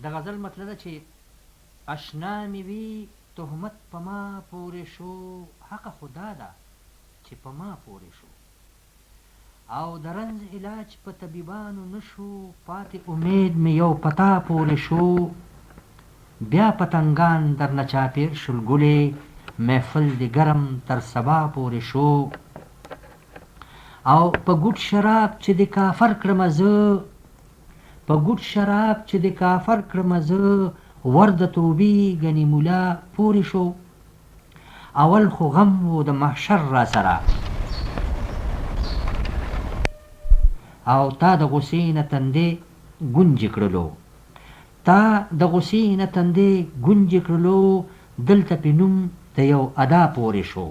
د غزل مطلب ده چې اشنا مې وي تهمت په ما پورې شو، حقه خدا ده چې په ما پورې شو، او د رنځ علاج په طبیبانو نشو، پاتې امید مې یو پتا پورې شو، بیا پتنګان در نه چاپېر شول ګلې، محفل د ګرم تر سبا پورې شو، او په ګوټ شراب چې د کافر کړمه زه، په ګوټ شراب چې د کافر کړمه زه، ور د توبې ګنې مولا پورې شو، اول خو غم و د محشر را سره، او تا د غصې نه تندې ګونجې کړلو، تا د غصې نه تندې ګونجې کړلو، دلته پې نوم د یو ادا پورې شو.